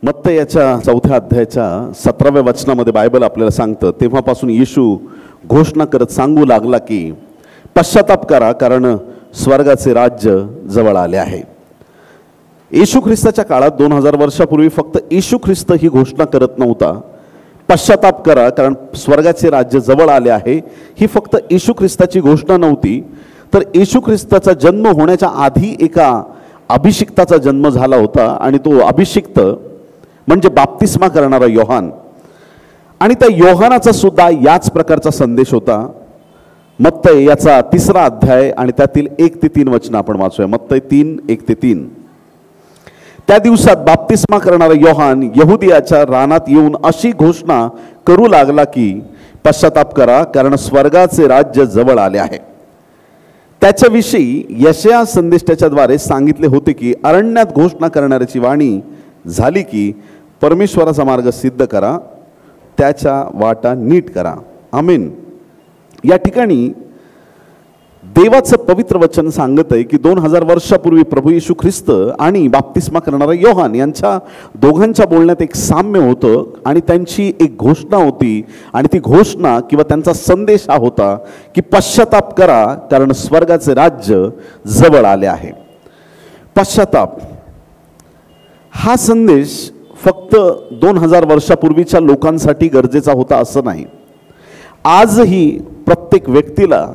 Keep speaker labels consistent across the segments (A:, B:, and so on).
A: मत्ती याच्या 4थ्या अध्यायाच्या 17व्या वचनामध्ये बायबल आपल्याला सांगतं, तेव्हापासून येशू घोषणा करत सांगू लागला की पश्चाताप करा, कारण स्वर्गाचे राज्य जवळ आले आहे. येशू ख्रिस्ताच्या काळात 2000 वर्षापूर्वी फक्त येशू ख्रिस्त ही घोषणा करत नव्हता, पश्चाताप करा कारण स्वर्गाचे राज्य जवळ आले आहे. ही फक्त येशू ख्रिस्ताची घोषणा नव्हती, तर येशू ख्रिस्ताचा जन्म होण्याच्या आधी एका अभिषिक्ताचा जन्म झाला होता, आणि तो अभिषिक्त म्हणजे बाप्तिस्मा करणारा योहान. आणि त्या योहानाचा सुद्धा याच प्रकारचा संदेश होता. मत्ती याचा 3रा अध्याय आणि त्यातील 1 ते 3 वचन आपण वाचूया. मत्ती 3, 1 ते 3. त्या दिवसात बाप्तिस्मा करणारा योहान यहुदियाच्या रानात येऊन अशी घोषणा करू लागला की पश्चाताप करा, कारण स्वर्गाचे राज्य जवळ आले आहे. त्याच्याविषयी यशाया संदेष्टाच्याद्वारे सांगितले होते की अरण्यात घोषणा करणाऱ्याची वाणी झाली की परमेश्वराचा मार्ग सिद्ध करा, त्याच्या वाटा नीट करा. आमीन. या ठिकाणी देवाचं पवित्र वचन सांगत आहे की 2000 वर्षापूर्वी प्रभू येशू ख्रिस्त आणि बाप्तिस्मा करणारा योहान यांच्या दोघांच्या बोलण्यात एक साम्य होतं, आणि त्यांची एक घोषणा होती, आणि ती घोषणा किंवा त्यांचा संदेश हा होता की पश्चाताप करा, कारण स्वर्गाचे राज्य जवळ आले आहे. पश्चाताप हा संदेश फक्त 2000 वर्षापूर्वीच्या लोकांसाठी गरजेचा होता असं नाही. आजही प्रत्येक व्यक्तीला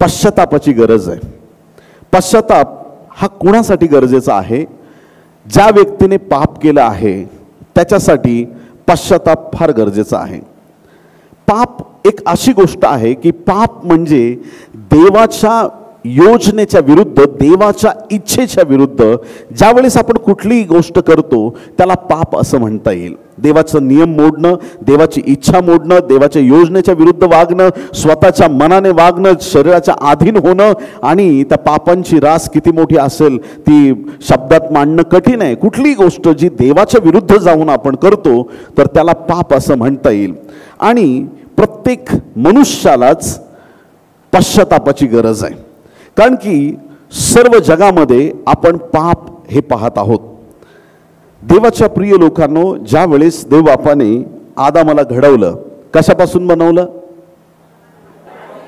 A: पश्चातापाची गरज आहे. पश्चाताप हा कुणासाठी गरजेचा आहे? ज्या व्यक्तीने पाप केलं आहे त्याच्यासाठी पश्चाताप फार गरजेचा आहे. पाप एक अशी गोष्ट आहे की पाप म्हणजे देवाच्या योजनेच्या विरुद्ध, देवाच्या इच्छेच्या विरुद्ध ज्यावेळेस आपण कुठलीही गोष्ट करतो त्याला पाप असं म्हणता येईल. देवाचं नियम मोडणं, देवाची इच्छा मोडणं, देवाच्या योजनेच्या विरुद्ध वागणं, स्वतःच्या मनाने वागणं, शरीराच्या अधीन होणं, आणि त्या पापांची रास किती मोठी असेल ती शब्दात मांडणं कठीण आहे. कुठलीही गोष्ट जी देवाच्या विरुद्ध जाऊन आपण करतो तर त्याला पाप असं म्हणता येईल. आणि प्रत्येक मनुष्यालाच पश्चातापाची गरज आहे, कारण की सर्व जगामध्ये आपण पाप हे पाहत आहोत. देवाच्या प्रिय लोकांनो, ज्या वेळेस देव बापाने आदामाला घडवलं, कशापासून बनवलं?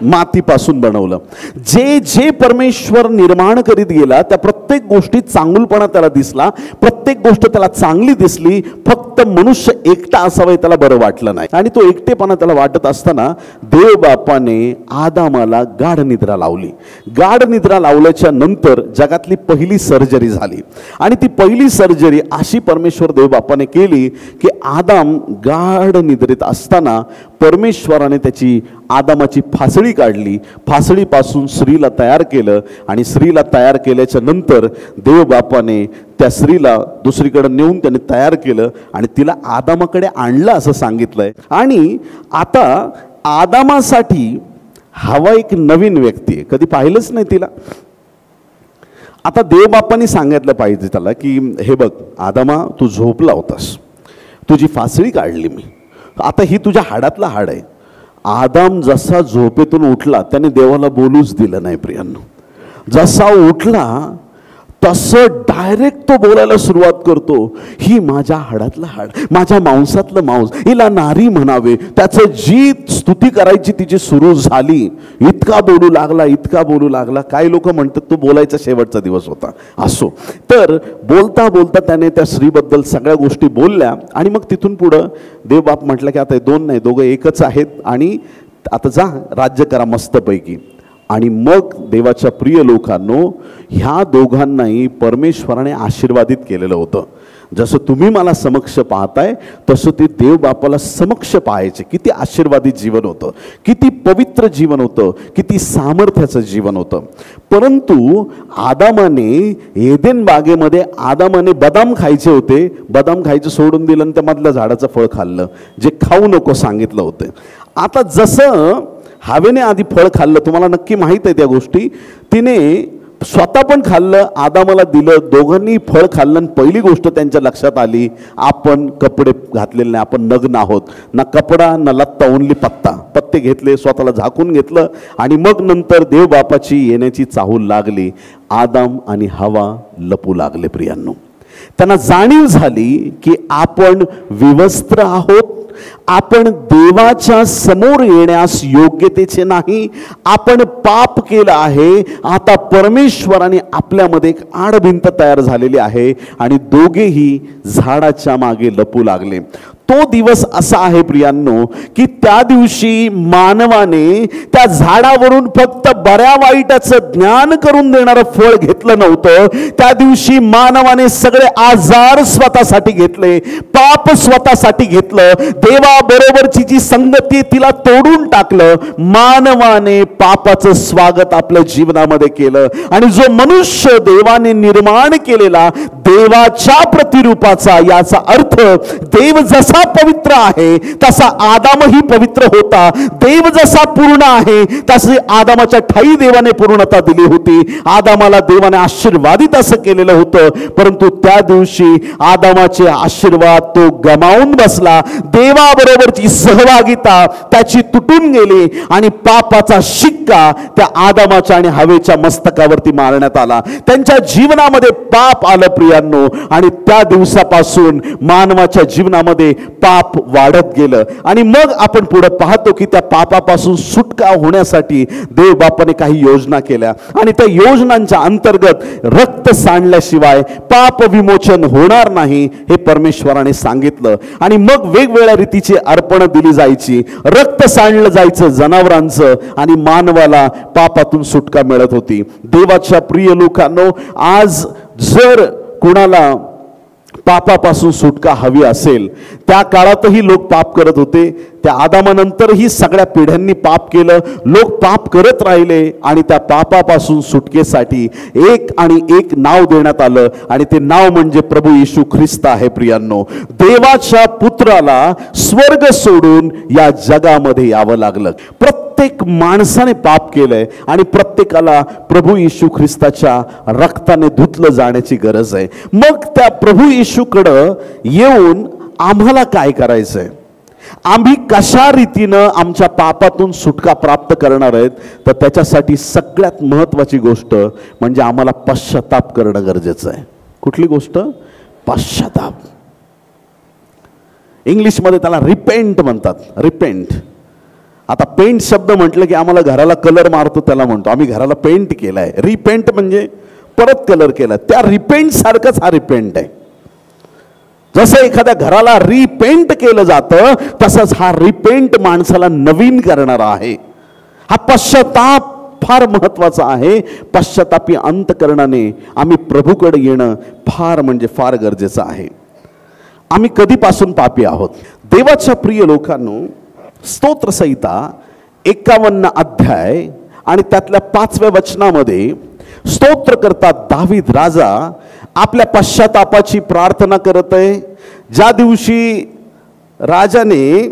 A: मातीपासून बनवलं. जे जे परमेश्वर निर्माण करीत गेला त्या प्रत्येक गोष्टीत चांगुलपणा त्याला दिसला, प्रत्येक गोष्ट त्याला चांगली दिसली. फक्त मनुष्य एकटा असावा त्याला बरं वाटलं नाही, आणि तो एकटेपणा त्याला वाटत असताना देव बापाने आदामाला गाढ निद्रा लावली. गाढ निद्रा लावल्याच्या नंतर जगातली पहिली सर्जरी झाली, आणि ती पहिली सर्जरी अशी परमेश्वर देव बापाने केली की आदाम गाढ निद्रेत असताना परमेश्वराने त्याची आदामाची फासळी काढली, फासळीपासून स्त्रीला तयार केलं, आणि स्त्रीला तयार केल्याच्या नंतर देव बापाने त्या स्त्रीला दुसरीकडे नेऊन त्याने तयार केलं आणि तिला आदामाकडे आणलं असं सांगितलंय. आणि आता आदामासाठी हवा एक नवीन व्यक्ती आहे, कधी पाहिलंच नाही तिला. आता देवबापांनी सांगितलं पाहिजे त्याला की हे बघ आदामा, तू झोपला होतास, तुझी फासळी काढली मी, आता ही तुझ्या हाडातला हाड आहे. आदाम जसा झोपेतून उठला त्याने देवाला बोलूच दिलं नाही प्रियांनो. जसा उठला तसं डायरेक्ट तो बोलायला सुरुवात करतो, ही माझ्या हाडातला हाड, माझ्या मांसातलं मांस, हिला नारी म्हणावे. त्याचं जी स्तुती करायची तिची सुरू झाली. इतका बोलू लागला, इतका बोलू लागला. काही लोक म्हणतात तो बोलायचा शेवटचा दिवस होता. असो, तर बोलता बोलता त्याने त्या स्त्रीबद्दल सगळ्या गोष्टी बोलल्या, आणि मग तिथून पुढं देवबाप म्हटलं की आता 2 नाही, दोघं एकच आहेत, आणि आता जा राज्य करा मस्तपैकी. आणि मग देवाच्या प्रिय लोकांनो, ह्या दोघांनाही परमेश्वराने आशीर्वादित केलेलं होतं. जसं तुम्ही मला समक्ष पाहताय तसं ते देव बापाला समक्ष पाहायचे. किती आशीर्वादित जीवन होतं, किती पवित्र जीवन होतं, किती सामर्थ्याचं जीवन होतं. परंतु आदामाने एदेन बागेमध्ये आदामाने बदाम खायचे होते, बदाम खायचं सोडून दिलं आणि त्या मधल्या झाडाचं फळ खाल्लं जे खाऊ नको सांगितलं होतं. आता जसं हवेने आधी फळ खाल्लं, तुम्हाला नक्की माहीत आहे त्या गोष्टी, तिने स्वतः पण खाल्लं, आदामाला दिलं, दोघांनी फळ खाल्लं, आणि पहिली गोष्ट त्यांच्या लक्षात आली, आपण कपडे घातलेले नाही, आपण नग्न आहोत, ना कपडा ना लत्ता, ओनली पत्ते घेतले, स्वतःला झाकून घेतलं. आणि मग नंतर देव बापाची येण्याची चाहूल लागली. आदाम आणि हवा लपू लागले प्रियांनो. त्यांना जाणीव झाली की आपण विवस्त्र आहोत, आपण देवाच्या समोर येण्यास योग्यतेचे नाही, आपण पाप केलं आहे. आता परमेश्वराने आपल्यामध्ये एक आडभिंत तयार झालेली आहे आणि दोघेही झाडाच्या मागे लपू लागले. तो दिवस असा आहे प्रियांनो की त्या दिवशी मानवाने त्या झाडावरून फक्त बऱ्या वाईटाचं ज्ञान करून देणारं फळ घेतलं नव्हतं. त्या दिवशी मानवाने सगळे आजार स्वतःसाठी घेतले, पाप स्वतःसाठी घेतलं, देवाबरोबरची जी संगती तिला तोडून टाकलं. मानवाने पापाचं स्वागत आपल्या जीवनामध्ये केलं आणि जो मनुष्य देवाने निर्माण केलेला देवाच्या प्रतिरूपाचा, याचा अर्थ देव जसा पवित्र आहे तसा आदामही पवित्र होता. देव जसा पूर्ण आहे तसे आदामाच्या ठाई देवाने पूर्णता दिली होती. आदामाला देवाने आशीर्वादित असं केलेलं होतं, परंतु त्या दिवशी आदामाचे आशीर्वाद तो गमावून बसला. देवाबरोबरची सहभागिता त्याची तुटून गेली आणि पापाचा शिक्का त्या आदामाच्या आणि हवेच्या मस्तकावरती मारण्यात आला. त्यांच्या जीवनामध्ये पाप आलं प्रियांनो आणि त्या दिवसापासून मानवाच्या जीवनामध्ये पाप वाढत गेलं. आणि मग आपण पुढे पाहतो की त्या पापापासून सुटका होण्यासाठी देव बापाने काही योजना केल्या आणि त्या योजनांच्या अंतर्गत रक्त सांडल्याशिवाय पाप विमोचन होणार नाही हे परमेश्वराने सांगितलं. आणि मग वेगवेगळ्या रीतीची अर्पण दिली जायची, रक्त सांडलं जायचं जनावरांचं आणि मानवाला पापातून सुटका मिळत होती. देवाच्या प्रिय लोकांनो, आज जर कुणाला पापापासून सुटका हवी असेल, त्या काळातही लोक पाप करत होते. त्या आदामानंतरही सगळ्या पिढ्यांनी पाप केलं, लोक पाप करत राहिले आणि त्या पापापासून सुटकेसाठी एक आणि एक नाव देण्यात आलं आणि ते नाव म्हणजे प्रभू येशू ख्रिस्त आहे. प्रियांनो, देवाच्या पुत्राला स्वर्ग सोडून या जगामध्ये यावं लागलं. प्रत्येक माणसाने पाप केलंय आणि प्रत्येकाला प्रभू येशू ख्रिस्ताच्या रक्ताने धुतलं जाण्याची गरज आहे. मग त्या प्रभू येशूकडं येऊन आम्हाला काय करायचंय, आम्ही कशा रीतीनं आमच्या पापातून सुटका प्राप्त करणार आहेत, तर त्याच्यासाठी सगळ्यात महत्त्वाची गोष्ट म्हणजे आम्हाला पश्चाताप करणं गरजेचं आहे. कुठली गोष्ट? पश्चाताप. इंग्लिशमध्ये त्याला रिपेंट म्हणतात. रिपेंट. आता पेंट शब्द म्हटलं की आम्हाला घराला कलर मारतो त्याला म्हणतो, आम्ही घराला पेंट केलाय. रिपेंट म्हणजे परत कलर केला. त्या रिपेंट सारखंच हा रिपेंट आहे. जसं एखाद्या घराला रिपेंट केलं जातं तसंच हा रिपेंट माणसाला नवीन करणारा आहे. हा पश्चाताप फार महत्वाचा आहे. पश्चातापी अंतकरणाने आम्ही प्रभूकडे येणं फार म्हणजे फार गरजेचं आहे. आम्ही कधीपासून पापी आहोत? देवाच्या प्रिय लोकांनो, स्तोत्रसंहिता 51 अध्याय आणि त्यातल्या 5व्या वचनामध्ये स्तोत्रकर्ता दावीद राजा आपल्या पश्चातापाची प्रार्थना करत आहे. ज्या दिवशी राजाने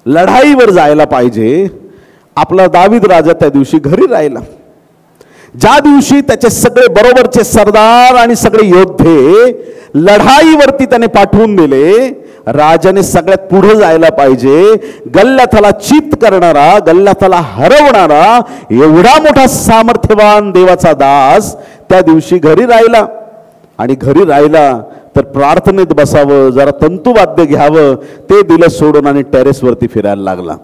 A: लढाईवर जायला पाहिजे, आपला दावीद राजा त्या दिवशी घरी राहिला. ज्या दिवशी त्याचे सगळे बरोबरचे सरदार आणि सगळे योद्धे लढाईवरती त्याने पाठवून दिले, राजाने सगळ्यात पुढे जायला पाहिजे. गल्ल्याथाला चित करणारा, गल्ल्याथाला हरवणारा एवढा मोठा सामर्थ्यवान देवाचा दास त्या दिवशी घरी राहिला. आणि घरी राहिला तर प्रार्थनेत बसावं, जरा तंतुवाद्य घ्यावं, ते दिलं सोडून आणि टेरेसवरती फिरायला लागला.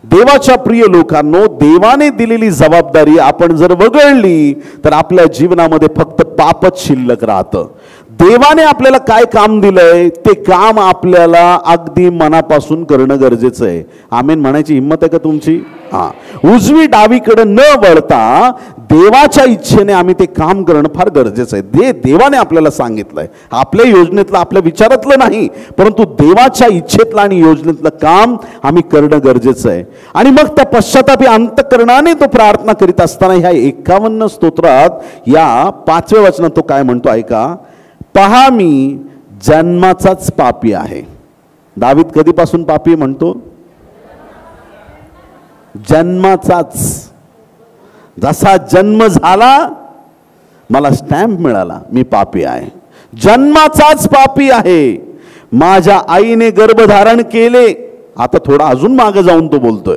A: देवाच्या प्रिय लोकांनो, देवाने दिलेली जबाबदारी आपण जर वगळली तर आपल्या जीवनामध्ये फक्त पापच शिल्लक राहतं. देवाने आपल्याला काय काम दिलंय ते काम आपल्याला अगदी मनापासून करणं गरजेचं आहे. आमेन म्हणायची हिंमत आहे का तुमची? उजवी डावीकडे न वळता देवाच्या इच्छेने आम्ही ते काम करणं फार गरजेचं आहे. देवाने आपल्याला सांगितलंय. आपल्या योजनेतलं, आपल्या विचारातलं नाही, परंतु देवाच्या इच्छेतलं आणि योजनेतलं काम आम्ही करणं गरजेचं आहे. आणि मग त्या पश्चातापी अंतःकरणाने तो प्रार्थना करीत असताना ह्या 51 स्तोत्रात या 5व्या वचनात तो काय म्हणतो ऐका. पहा, मी जन्माचाच पापी आहे. दावीद कधीपासून पापी म्हणतो? जन्माचाच. जसा जन्म झाला मला स्टॅम्प मिळाला, मी पापी आहे. जन्माचाच पापी आहे. माझ्या आईने गर्भधारण केले. आता थोडा अजून मागे जाऊन तो बोलतोय,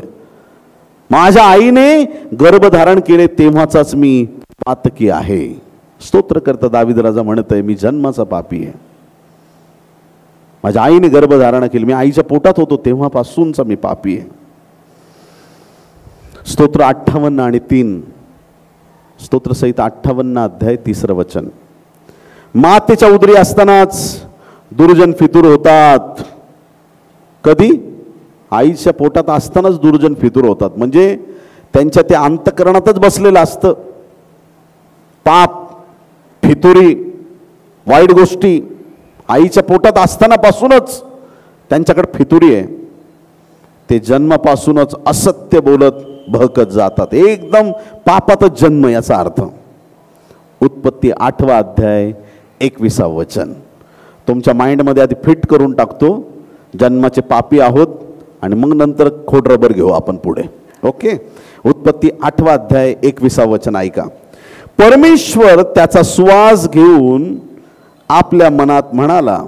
A: माझ्या आईने गर्भधारण केले तेव्हाचाच मी पातकी आहे. स्तोत्रकर्ता दावीद राजा म्हणतोय, मी जन्माचा पापी आहे, माझ्या आईने गर्भधारणा केली, मी आईच्या पोटात होतो तेव्हापासूनचा मी पापी आहे. स्तोत्र 58 आणि 3, स्तोत्रसहित 58 अध्याय 3 वचन. मातेच्या उदरी असतानाच दुर्जन फितूर होतात. कधी? आईच्या पोटात असतानाच दुर्जन फितूर होतात. म्हणजे त्यांच्या त्या अंतःकरणातच बसलेलं असतं पाप, फितुरी, वाईट गोष्टी. आईच्या पोटात असतानापासूनच त्यांच्याकडे फितुरी आहे. ते जन्मापासूनच असत्य बोलत बहकत जातात. एकदम पापातच जन्म याचा अर्थ. उत्पत्ती 8 अध्याय 21 वचन. तुमच्या माइंडमध्ये आधी फिट करून टाकतो, जन्माचे पापी आहोत, आणि मग नंतर खोड रबर घेऊ आपण पुढे. ओके. उत्पत्ती 8 अध्याय 21 वचन ऐका. परमेश्वर त्याचा श्वास घेऊन आपल्या मनात म्हणाला,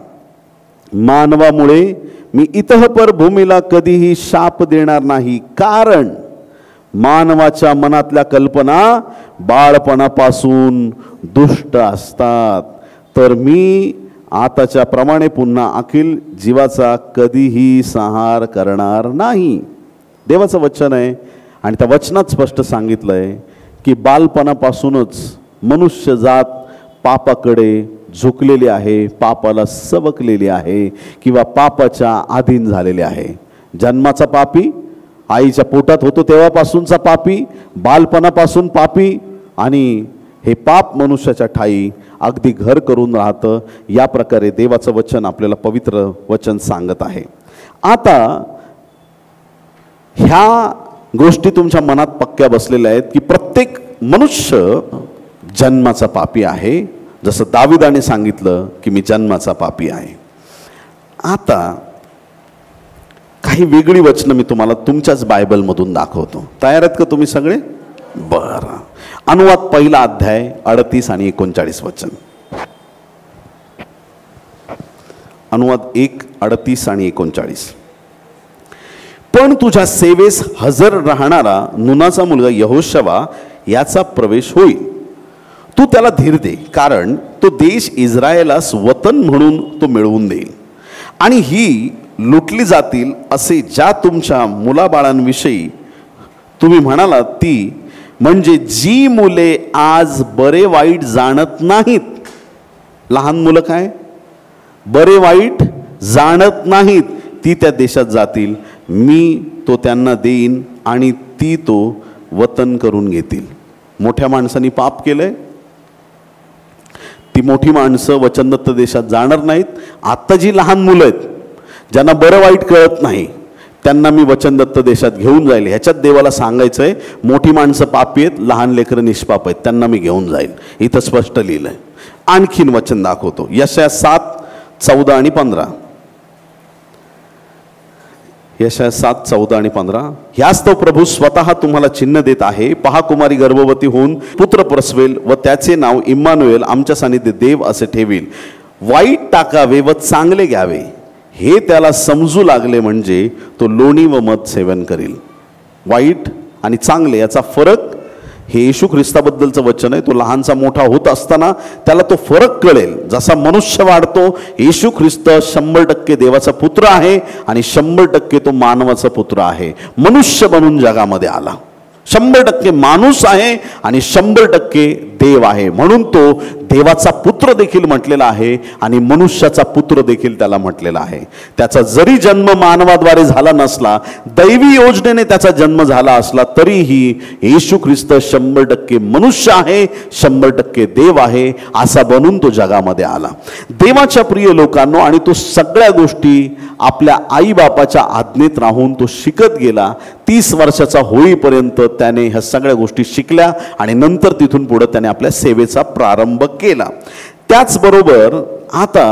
A: मानवामुळे मी इतःपर भूमीला कधीही शाप देणार नाही, कारण मानवाच्या मनातल्या कल्पना बाळपणापासून दुष्ट असतात, तर मी आताच्या प्रमाणे पुन्हा अखिल जीवाचा कधीही संहार करणार नाही. देवाचं वचन आहे आणि त्या वचनात स्पष्ट सांगितलंय की बालपणापासूनच मनुष्य जात पापाकडे झुकलेली आहे, पापाला सवकलेली आहे किंवा पापाच्या अधीन झालेली आहे. जन्माचा पापी, आईच्या पोटात होतो तेव्हापासूनचा पापी, बालपणापासून पापी, आणि हे पाप मनुष्याच्या ठाई अगदी घर करून राहतं. या प्रकारे देवाचं वचन आपल्याला पवित्र वचन सांगत आहे. आता ह्या गोष्टी तुमच्या मनात पक्क्या बसलेल्या आहेत की प्रत्येक मनुष्य जन्माचा पापी आहे, जसं दाविदाने सांगितलं की मी जन्माचा पापी आहे. आता काही वेगळी वचनं मी तुम्हाला तुमच्याच बायबलमधून दाखवतो. तयार आहेत का तुम्ही सगळे? बरं. अनुवाद 1 अध्याय 38 आणि 39 वचन. अनुवाद 1, 38 आणि 39. पण तुझ्या सेवेस हजर राहणारा नूनाचा मुलगा यहोशवा याचा प्रवेश होईल. तू त्याला धीर दे, कारण तो देश इस्रायेलास वतन म्हणून तो मिळवून देईल, आणि ही लुटली जातील असे ज्या तुमच्या मुलाबाळांविषयी तुम्ही म्हणालात ती, म्हणजे जी मुले आज बरे वाईट जाणत नाहीत. लहान मुलं काय बरे वाईट जाणत नाहीत, ती त्या देशात जातील. मी तो त्यांना देईन आणि ती तो वतन करून घेतील. मोठ्या माणसांनी पाप केलंय, ती मोठी माणसं वचनदत्त देशात जाणार नाहीत. आता जी लहान मुलं आहेत ज्यांना बरं वाईट कळत नाही, त्यांना मी वचनदत्त देशात घेऊन जाईल. ह्याच्यात देवाला सांगायचंय, मोठी माणसं पापी आहेत, लहान लेकरं निष्पाप आहेत, त्यांना मी घेऊन जाईल. इथं स्पष्ट लिहिलंय. आणखीन वचन दाखवतो. यशाया 7:14 आणि 15. यशाया 7:14 आणि 15. ह्यास्तव प्रभू स्वतः तुम्हाला चिन्ह देत आहे. पहा, कुमारी गर्भवती होऊन पुत्र प्रसवेल व त्याचे नाव इम्मानुएल, आमच्या सानिध्य देव असे ठेवील. वाईट टाकावे व चांगले घ्यावे हे त्याला समजू लागले, म्हणजे तो लोणी व मध सेवन करील. वाईट आणि चांगले याचा फरक हे येशू ख्रिस्ताबद्दलचं वचन आहे. तो लहानसा मोठा होत असताना त्याला तो फरक कळेल. जसा मनुष्य वाढतो, येशू ख्रिस्त 100% देवाचा पुत्र आहे आणि 100% तो मानवाचा पुत्र आहे. मनुष्य बनून जगामध्ये आला, 100% माणूस आहे आणि 100% देव आहे. म्हणून तो देवाचा पुत्र देखील म्हटलेला आहे आणि मनुष्याचा पुत्र देखील त्याला म्हटलेला आहे. त्याचा जरी जन्म मानवाद्वारे झाला नसला, दैवी योजनेने त्याचा जन्म झाला असला, तरीही येशू ख्रिस्त 100% मनुष्य आहे, 100% देव आहे, असा बनून तो जगामध्ये आला. देवाच्या प्रिय लोकांनो, आणि तो सगळ्या गोष्टी आपल्या आईबापाच्या आज्ञेत राहून तो शिकत गेला. 30 वर्षाचा होईपर्यंत त्याने ह्या सगळ्या गोष्टी शिकल्या आणि नंतर तिथून पुढे त्याने आपल्या सेवेचा प्रारंभ केला. त्याचबरोबर आता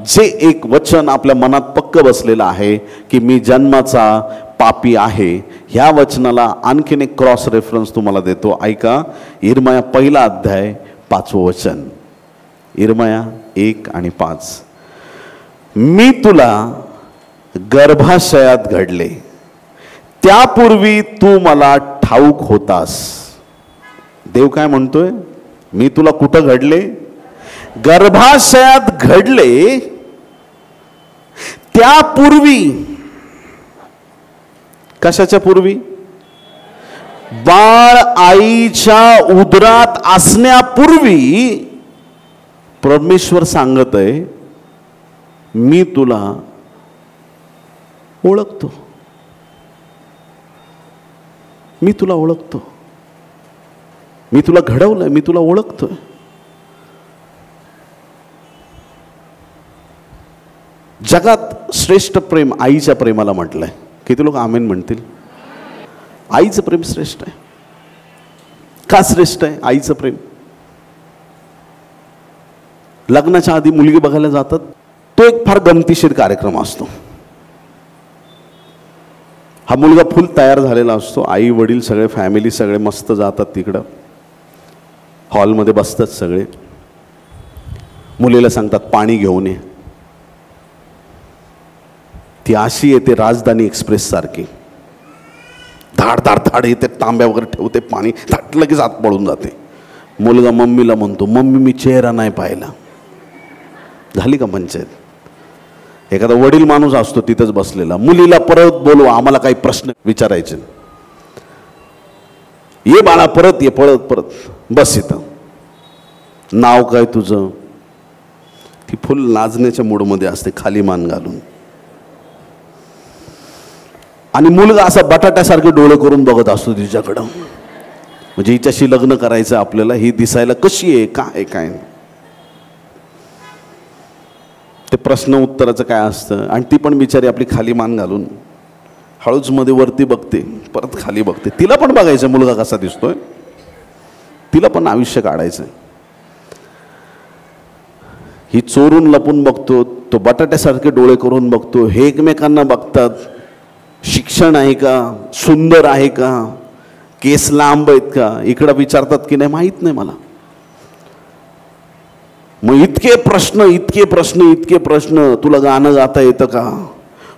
A: जे एक वचन आपल्या मनात पक्क बसलेलं आहे की मी जन्माचा पापी आहे, ह्या वचनाला आणखीन एक क्रॉस रेफरन्स तुम्हाला देतो. ऐका. इर्मया 1 अध्याय 5 वचन. इर्मया 1 आणि 5. मी तुला गर्भाशयात घडले, त्यापूर्वी तू मला ठाऊक होतास. देव काय म्हणतोय? मी तुला कुठं घडले? गर्भाशयात घडले. त्यापूर्वी, कशाच्या पूर्वी? बाळ आईच्या उदरात असण्यापूर्वी परमेश्वर सांगत आहे, मी तुला ओळखतो, मी तुला ओळखतो, मी तुला घडवलंय, मी तुला ओळखतोय. जगात श्रेष्ठ प्रेम आईच्या प्रेमाला म्हटलंय. किती लोक आमेन म्हणतील? आईचं प्रेम श्रेष्ठ आहे. का श्रेष्ठ आहे आईचं प्रेम? लग्नाच्या आधी मुलगी बघायला जातात, तो एक फार गमतीशीर कार्यक्रम असतो. हा मुलगा फुल तयार झालेला असतो, आई वडील सगळे फॅमिली सगळे मस्त जातात तिकडं, हॉलमध्ये बसतात सगळे. मुलीला सांगतात पाणी घेऊन ये. ती अशी येते राजधानी एक्सप्रेस सारखी, धाड धाड धाड येते, तांब्या वगैरे ठेवते, पाणी लगेच आत पळून जाते. मुलगा मम्मीला म्हणतो, मम्मी मी चेहरा नाही पाहिला. झाली का पंचायत? एखादा वडील माणूस असतो तिथंच बसलेला, मुलीला परत बोलवा, आम्हाला काही प्रश्न विचारायचे. ये बाळा परत ये, परत बस इथं. नाव काय तुझं? ती फुल लाजण्याच्या मूडमध्ये असते, खाली मान घालून. आणि मुलगा असा बटाट्यासारखे डोळे करून बघत असतो तिच्याकडं, म्हणजे हिच्याशी लग्न करायचं आपल्याला, ही दिसायला कशी आहे, काय काय. ते प्रश्न उत्तराचं काय असतं. आणि ती पण बिचारी आपली खाली मान घालून हळूच मध्ये वरती बघते, परत खाली बघते. तिला पण बघायचं मुलगा कसा दिसतोय, तिला पण आयुष्य काढायचं. ही चोरून लपून बघतो, तो बटाट्यासारखे डोळे करून बघतो. हे एकमेकांना बघतात, शिक्षण आहे का, सुंदर आहे का, केस लांब आहेत का, इकडं विचारतात की नाही माहीत नाही मला. मग इतके प्रश्न. तुला गाणं गाता येतं का,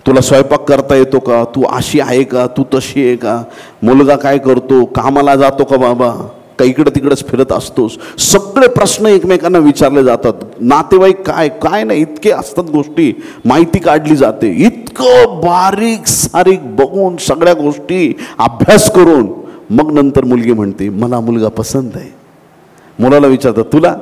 A: तुला स्वयंपाक करता येतो का, तू अशी आहे का, तू तशी आहे का, मुलगा काय करतो, कामाला जातो का बाबा, का इकडं तिकडंच फिरत असतोस. सगळे प्रश्न एकमेकांना विचारले जातात. नातेवाईक काय काय नाही, इतके असतात गोष्टी, माहिती काढली जाते. इतकं बारीक सारीक बघून सगळ्या गोष्टी अभ्यास करून मग नंतर मुलगी म्हणते मला मुलगा पसंत आहे. मुलाला विचारतात तुला?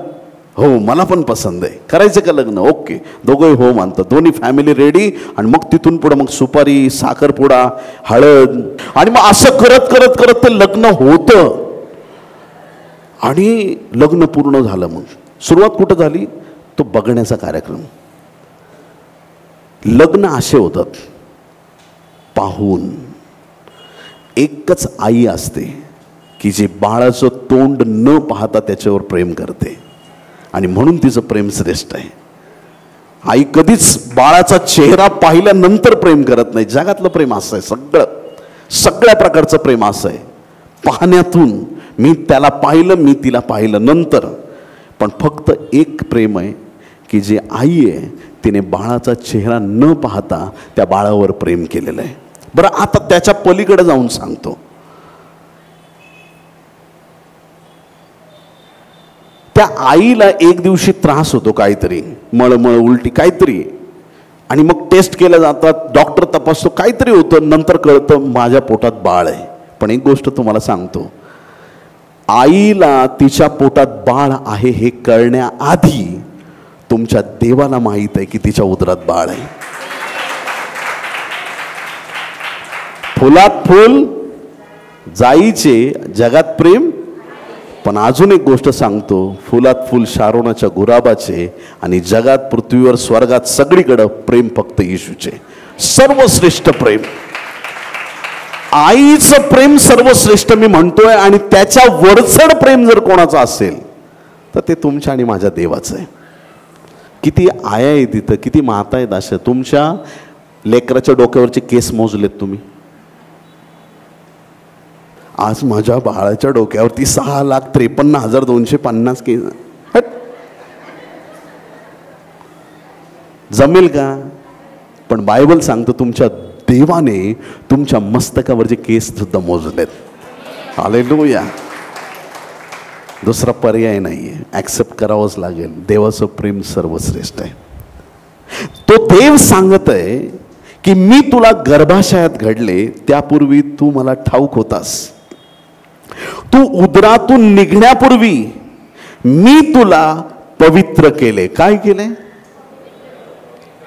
A: हो मला पण पसंत आहे, करायचं का लग्न? ओके, दोघंही हो मानतात, दोन्ही फॅमिली रेडी. आणि मग तिथून पुढं मग सुपारी, साखरपुडा, हळद, आणि मग असं करत करत करत ते लग्न होतं. आणि लग्न पूर्ण झालं. मग सुरुवात कुठं झाली? तो बघण्याचा कार्यक्रम. लग्न असे होतात, पाहून. एकच आई असते की जी बाळाचं तोंड न पाहता त्याच्यावर प्रेम करते, आणि म्हणून तिचं प्रेम श्रेष्ठ आहे. आई कधीच बाळाचा चेहरा पाहिल्यानंतर प्रेम करत नाही. जगातलं प्रेम असं आहे, सगळ्या प्रकारचं प्रेम असं आहे, पाहण्यातून. मी त्याला पाहिलं, मी तिला पाहिलं नंतर. पण फक्त एक प्रेम आहे की जे आई आहे तिने बाळाचा चेहरा न पाहता त्या बाळावर प्रेम केलेलं आहे. बरं, आता त्याच्या पलीकडे जाऊन सांगतो. त्या आईला एक दिवशी त्रास होतो, काहीतरी मळमळ, उलटी काहीतरी, आणि मग टेस्ट केल्या जातात, डॉक्टर तपासतो, काहीतरी होतं. नंतर कळतं माझ्या पोटात बाळ आहे. पण एक गोष्ट तुम्हाला सांगतो, आईला तिच्या पोटात बाळ आहे हे कळण्याआधी तुमच्या देवाला माहित आहे की तिच्या उदरात बाळ आहे. फुलात फुल जाईचे जगात प्रेम. पण अजून एक गोष्ट सांगतो, फुलात फुल शारोनाच्या गुलाबाचे, आणि जगात, पृथ्वीवर, स्वर्गात सगळीकडे प्रेम फक्त येशूचे. सर्वश्रेष्ठ प्रेम आईचं प्रेम सर्वश्रेष्ठ मी म्हणतोय. आणि त्याच्या वरचढ प्रेम जर कोणाचं असेल तर ते तुमच्या आणि माझ्या देवाचं आहे. किती आया आहे तिथं, किती माता आहेत अशा. तुमच्या लेकराच्या डोक्यावरचे केस मोजलेत तुम्ही? आज माझ्या बाळाच्या डोक्यावरती 6,53,250 केस. जमेल का? पण बायबल सांगतो तुमच्या देवाने तुमच्या मस्तकावरचे केस सुद्धा मोजलेत. हालेलुया. दुसरा पर्याय नाहीये, ॲक्सेप्ट करावंच लागेल. देवाचं प्रेम सर्वश्रेष्ठ आहे. तो देव सांगत आहे की मी तुला गर्भाशयात घडले त्यापूर्वी तू मला ठाऊक होतास. तू उदरातून निघण्यापूर्वी मी तुला पवित्र केले. काय केले?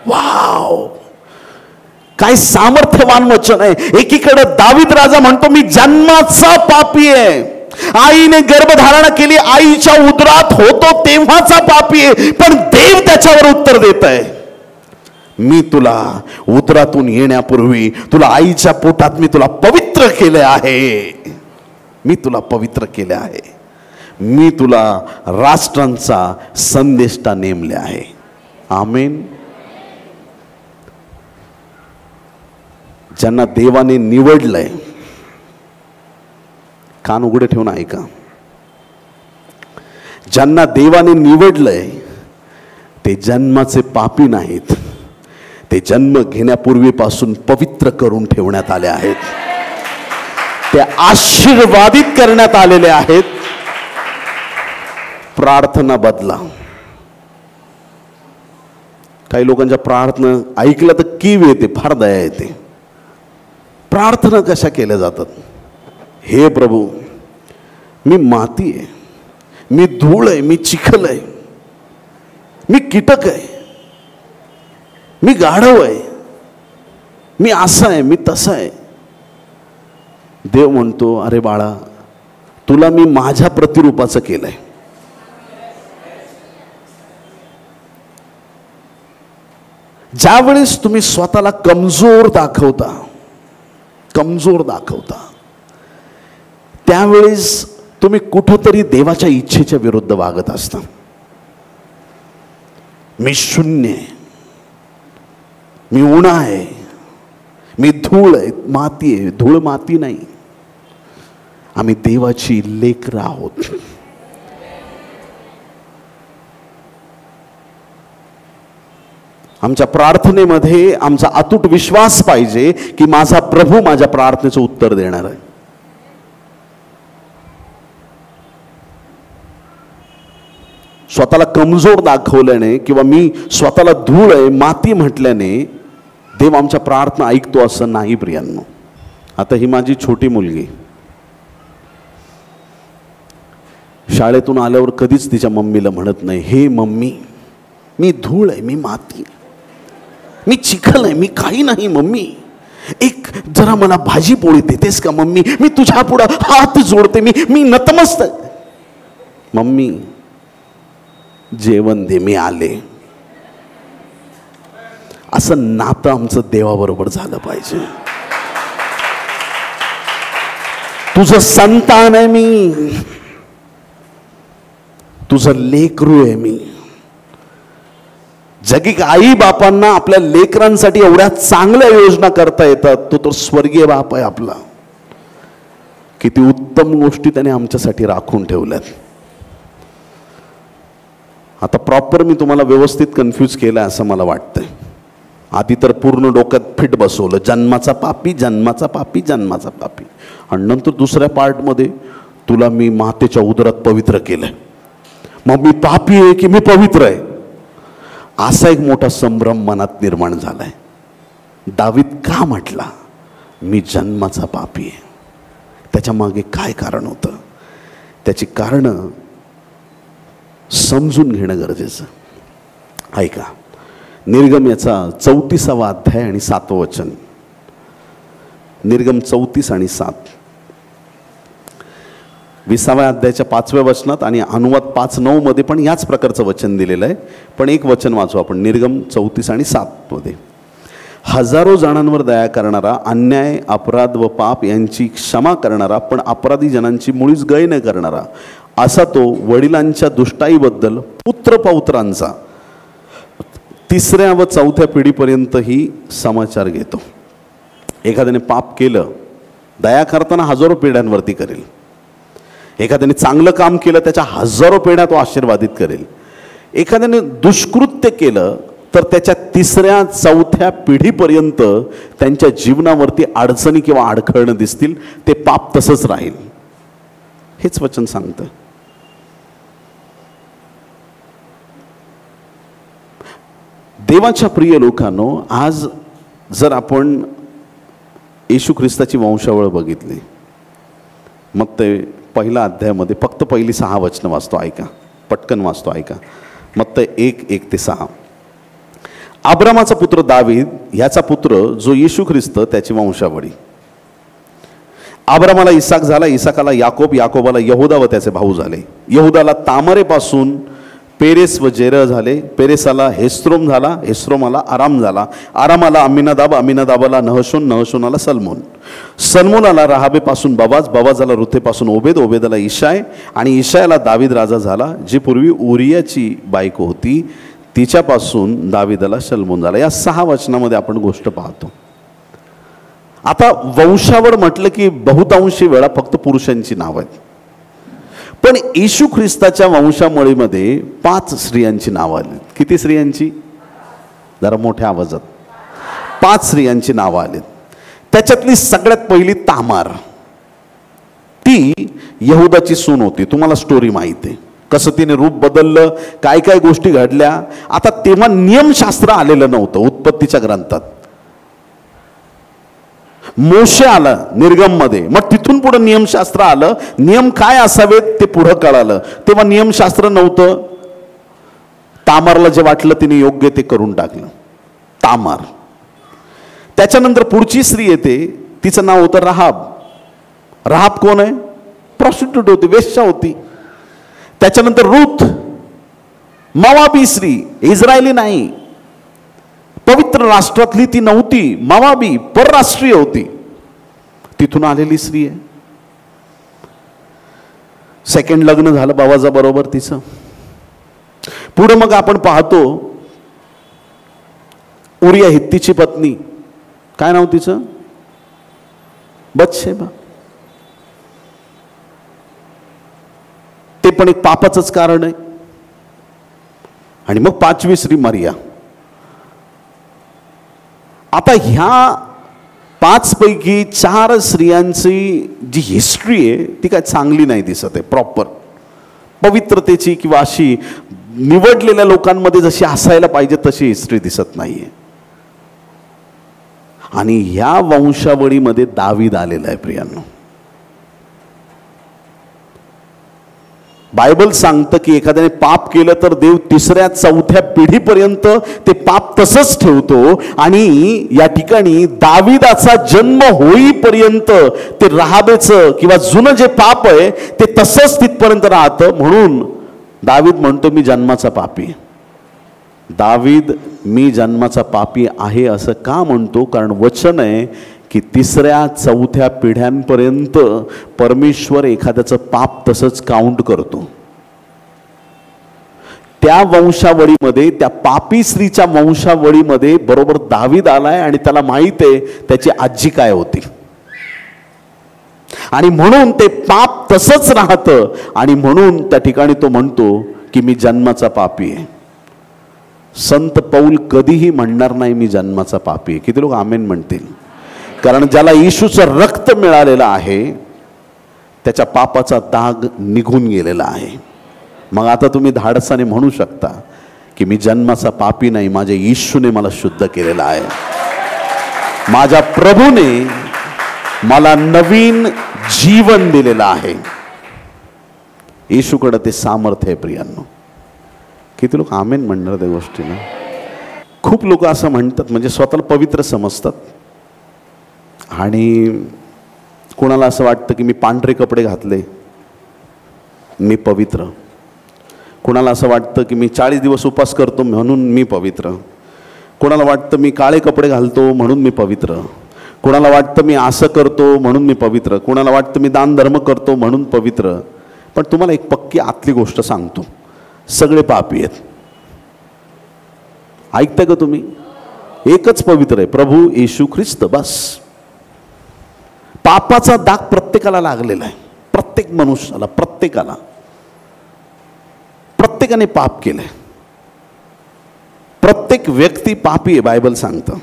A: वाव, काय सामर्थ्यवान वचन आहे. एकीकडे दावीद राजा म्हणतो मी जन्माचा पापी आहे, आईने गर्भधारणा केली, आईच्या उदरात होतो तेव्हाचा पापी आहे, पण देव त्याच्यावर उत्तर देत आहे, मी तुला उदरातून येण्यापूर्वी, तुला आईच्या पोटात मी तुला पवित्र केले आहे. मी तुला पवित्र केले आहे. मी तुला राष्ट्रांचा संदेष्टा नेमले आहे. आमेन. ज्यांना देवाने निवडलंय, कान उघडे ठेवून ऐका, ज्यांना देवाने निवडलंय ते जन्माचे पापी नाहीत, ते जन्म घेण्यापूर्वीपासून पवित्र करून ठेवण्यात आले आहेत. ते आशीर्वादित करण्यात आलेले आहेत. प्रार्थना बदला. काही लोकांच्या प्रार्थना ऐकल्या तर कीव येते, फार दया येते. प्रार्थना कशा केल्या जातात? हे प्रभू, मी माती आहे, मी धूळ आहे, मी चिखल आहे, मी कीटक आहे, मी गाढव आहे, मी असा आहे, मी तसा आहे. देव म्हणतो अरे बाळा, तुला मी माझ्या प्रतिरूपाचं केलंय. ज्यावेळेस तुम्ही स्वतःला कमजोर दाखवता, त्यावेळेस तुम्ही कुठंतरी देवाच्या इच्छेच्या विरुद्ध वागत असता. मी शून्य आहे, मी उणा आहे, मी धूळ आहे, माती आहे. धूळ माती नाही, आम्ही देवाची लेकरं आहोत. आमच्या प्रार्थनेमध्ये आमचा अतूट विश्वास पाहिजे की माझा प्रभू माझ्या प्रार्थनेचं उत्तर देणार आहे. स्वतःला कमजोर दाखवल्याने किंवा मी स्वतःला धूळ आहे, माती म्हटल्याने देव आमच्या प्रार्थना ऐकतो असं नाही प्रियांनो. आता ही माझी छोटी मुलगी शाळेतून आल्यावर कधीच तिच्या मम्मीला म्हणत नाही, हे मम्मी मी धूळ आहे, मी माती, मी चिखल आहे, मी काही नाही मम्मी, एक जरा मला भाजी पोळी देतेस का मम्मी, मी तुझ्या पुढं हात जोडते, मी नतमस्तक. मम्मी जेवण दे, मी आले. असं नातं आमचं देवाबरोबर झालं पाहिजे. तुझं संतान आहे मी, तुझं लेकरू आहे मी. जगी आई बापांना आपल्या लेकरांसाठी एवढ्या चांगल्या योजना करता येतात, तो तर स्वर्गीय बाप आहे आपला. किती उत्तम गोष्टी त्याने आमच्यासाठी राखून ठेवल्यात. आता प्रॉपर मी तुम्हाला व्यवस्थित कन्फ्यूज केलं असं मला वाटतंय. आधी तर पूर्ण डोक्यात फिट बसवलं, जन्माचा पापी, जन्माचा पापी, जन्माचा पापी, आणि नंतर दुसऱ्या पार्टमध्ये तुला मी मातेच्या उदरात पवित्र केलंय. मग मी पापी आहे की मी पवित्र आहे, असा एक मोठा संभ्रम मनात निर्माण झालाय. दावीद का म्हटला मी जन्माचा पापी आहे? त्याच्या मागे काय कारण होतं? त्याची कारणं समजून घेणं गरजेचं. ऐका, निर्गम याचा 34वा अध्याय आणि 7वं वचन. निर्गम 34 आणि 7. 20व्या अध्यायाच्या 5व्या वचनात आणि अनुवाद 5:9 मध्ये पण याच प्रकारचं वचन दिलेलं आहे. पण एक वचन वाचू आपण, निर्गम 34 आणि 7 मध्ये. हजारो जणांवर दया करणारा, अन्याय, अपराध व पाप यांची क्षमा करणारा, पण अपराधी जनांची मुळीच गय न करणारा, असा तो वडिलांच्या दुष्टाईबद्दल पुत्र पौत्रांचा 3ऱ्या व 4थ्या पिढीपर्यंतही समाचार घेतो. एखाद्याने पाप केलं, दया करताना हजारो पिढ्यांवरती करेल. एखाद्याने चांगलं काम केलं, त्याच्या हजारो पिढ्या तो आशीर्वादित करेल. एखाद्याने दुष्कृत्य केलं तर त्याच्या 3ऱ्या 4थ्या पिढीपर्यंत त्यांच्या जीवनावरती अडचणी किंवा अडखळणं दिसतील. ते पाप तसंच राहील. हेच वचन सांगतं. देवाच्या प्रिय लोकांनो, आज जर आपण येशू ख्रिस्ताची वंशावळ बघितली, मग ते पहिल्या अध्यायामध्ये फक्त पहिली 6 वचनं वाचतो, ऐका, पटकन वाचतो, ऐका. मग ते 1:1-6. अब्रामाचा पुत्र दावीद ह्याचा पुत्र जो येशू ख्रिस्त त्याची वंशावळी. अब्रामाला इसाक झाला, इसाकाला याकोब, याकोबाला यहुदा व त्याचे भाऊ झाले. यहुदाला तामरेपासून पेरेस व जेरह झाले. पेरेसाला हेस्रोम झाला, हेस्रोमाला आराम झाला, आरामाला अम्मीनादाब, अम्मीनादाबाला नहशोन, नहशोनाला सलमोन, सलमोनाला राहाबेपासून बवाज, बवाजाला रुथेपासून ओबेद, ओबेदाला इशाय आणि इशायाला दावीद राजा झाला. जी पूर्वी उरियाची बायको होती तिच्यापासून दावीदाला सलमोन झाला. या 6 वचनामध्ये आपण गोष्ट पाहतो. आता वंशावळ म्हटलं की बहुतांशी वेळा फक्त पुरुषांची नाव आहेत, पण येशू ख्रिस्ताच्या वंशावळीमध्ये 5 स्त्रियांची नावं आली. किती स्त्रियांची? जरा मोठ्या आवाजात. 5 स्त्रियांची नावं आली. त्याच्यातली सगळ्यात पहिली तामार, ती यहुदाची सून होती. तुम्हाला स्टोरी माहिती आहे कसं तिने रूप बदललं, काय काय गोष्टी घडल्या. आता तेव्हा नियमशास्त्र आलेलं नव्हतं उत्पत्तीच्या ग्रंथात. मोशे आला निर्गममध्ये, मग तिथून पुढे नियमशास्त्र आलं. नियम काय असावेत ते पुढं कळालं. तेव्हा नियमशास्त्र नव्हतं. तामारला जे वाटलं तिने योग्य ते करून टाकलं, तामार. त्याच्यानंतर पुढची स्त्री येते, तिचं नाव होतं राहाब. राहाब कोण आहे? प्रॉस्टिट्यूट होती, वेश्या होती. त्याच्यानंतर रूथ, मवाबी स्त्री, इस्रायली नाही, पवित्र राष्ट्रातली ती नव्हती, मवाबी परराष्ट्रीय होती, तिथून आलेली स्त्री आहे. सेकंड लग्न झालं बाबाजा बरोबर तिचं. पुढे मग आपण पाहतो उरिया हित्तीची पत्नी, काय नाव तिचं? बत्शेबा. ते पण एक पापाचंच कारण आहे. आणि मग 5वी स्त्री मरिया. आता ह्या 5 पैकी 4 स्त्रियांची जी हिस्ट्री आहे ती काय चांगली नाही दिसत आहे. प्रॉपर पवित्रतेची किंवा अशी निवडलेल्या लोकांमध्ये जशी असायला पाहिजे तशी हिस्ट्री दिसत नाहीये. आणि ह्या वंशावळीमध्ये दावीद आलेला आहे. प्रियांनो, बायबल सांगतं की एखाद्याने पाप केलं तर देव 3ऱ्या 4थ्या पिढीपर्यंत ते पाप तसंच ठेवतो. आणि या ठिकाणी दाविदाचा जन्म होईपर्यंत ते राहाबेचं किंवा जुनं जे पाप आहे ते तसंच तिथपर्यंत राहतं. म्हणून दावीद म्हणतो मी जन्माचा पापी. दावीद मी जन्माचा पापी आहे असं का म्हणतो? कारण वचन आहे की 3ऱ्या 4थ्या पिढ्यांपर्यंत परमेश्वर एखाद्याचं पाप तसंच काउंट करतो. त्या वंशावळीमध्ये, त्या पापी स्त्रीच्या वंशावळीमध्ये बरोबर दावीद आलाय आणि त्याला माहित आहे त्याची आजी काय होती. आणि म्हणून ते पाप तसंच राहतं. आणि म्हणून त्या ठिकाणी तो म्हणतो की मी जन्माचा पापी आहे. संत पौल कधीही म्हणणार नाही मी जन्माचा पापी आहे. किती लोक आमेन म्हणतील? कारण ज्याला येशूचं रक्त मिळालेलं आहे त्याच्या पापाचा दाग निघून गेलेला आहे. मग आता तुम्ही धाडसाने म्हणू शकता की मी जन्माचा पापी नाही, माझ्या येशूने मला शुद्ध केलेला आहे. माझ्या प्रभूने मला नवीन जीवन दिलेलं आहे. येशूकडे ते सामर्थ्य आहे. प्रियांनो, किती लोक आमेन म्हणणार त्या गोष्टीला? खूप लोक असं म्हणतात, म्हणजे स्वतःला पवित्र समजतात. आणि कोणाला असं वाटतं की मी पांढरे कपडे घातले मी पवित्र. कोणाला असं वाटतं की मी 40 दिवस उपवास करतो म्हणून मी पवित्र. कोणाला वाटतं मी काळे कपडे घालतो म्हणून मी पवित्र. कोणाला वाटतं मी असं करतो म्हणून मी पवित्र. कोणाला वाटतं मी दान धर्म करतो म्हणून पवित्र. पण तुम्हाला एक पक्की आतली गोष्ट सांगतो, सगळे पापी आहेत. ऐकताय का तुम्ही? एकच पवित्र आहे, प्रभू येशू ख्रिस्त. बस. पापाचा दाग प्रत्येकाला लागलेला आहे. प्रत्येक मनुष्याला, प्रत्येकाला, प्रत्येकाने पाप केलंय. प्रत्येक व्यक्ती पापी आहे. बायबल सांगतं.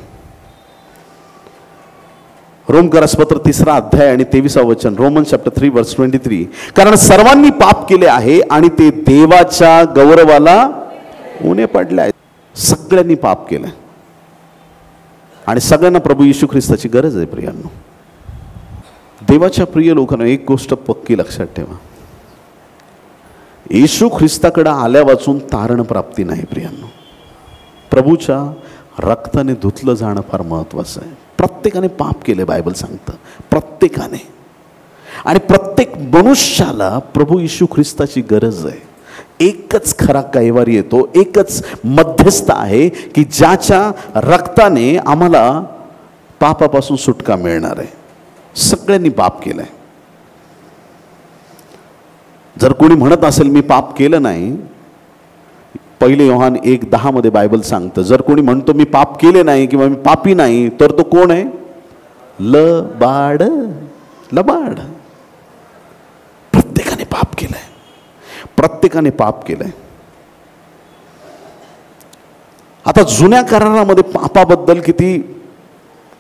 A: रोमकरासपत्र 3रा अध्याय आणि 23वा वचन, रोमन्स चॅप्टर 3 वर्स 23. कारण सर्वांनी पाप केले आहे आणि ते देवाच्या गौरवाला उणे पडले आहेत. सगळ्यांनी पाप केलंय आणि सगळ्यांना प्रभू येशू ख्रिस्ताची गरज आहे प्रियांनो. देवाच्या प्रिय लोकांना एक गोष्ट पक्की लक्षात ठेवा, येशू ख्रिस्ताकडे आल्या वाचून तारण प्राप्ती नाही प्रियांनो. प्रभूच्या रक्ताने धुतलं जाणं फार महत्त्वाचं आहे. प्रत्येकाने पाप केले बायबल सांगतं, प्रत्येकाने. आणि प्रत्येक मनुष्याला प्रभू येशू ख्रिस्ताची गरज आहे. एकच खरा कैवारी येतो, एकच मध्यस्थ आहे की ज्याच्या रक्ताने आम्हाला पापापासून सुटका मिळणार आहे. सगळ्यांनी पाप केलंय. जर कोणी म्हणत असेल मी पाप केलं नाही, 1 योहान 1:10 मध्ये बायबल सांगतं, जर कोणी म्हणतो मी पाप केले नाही किंवा मी पापी नाही, तर तो कोण आहे? लबाड. लबाड. प्रत्येकाने पाप केलंय, प्रत्येकाने पाप केलंय. आता जुन्या करारामध्ये पापाबद्दल किती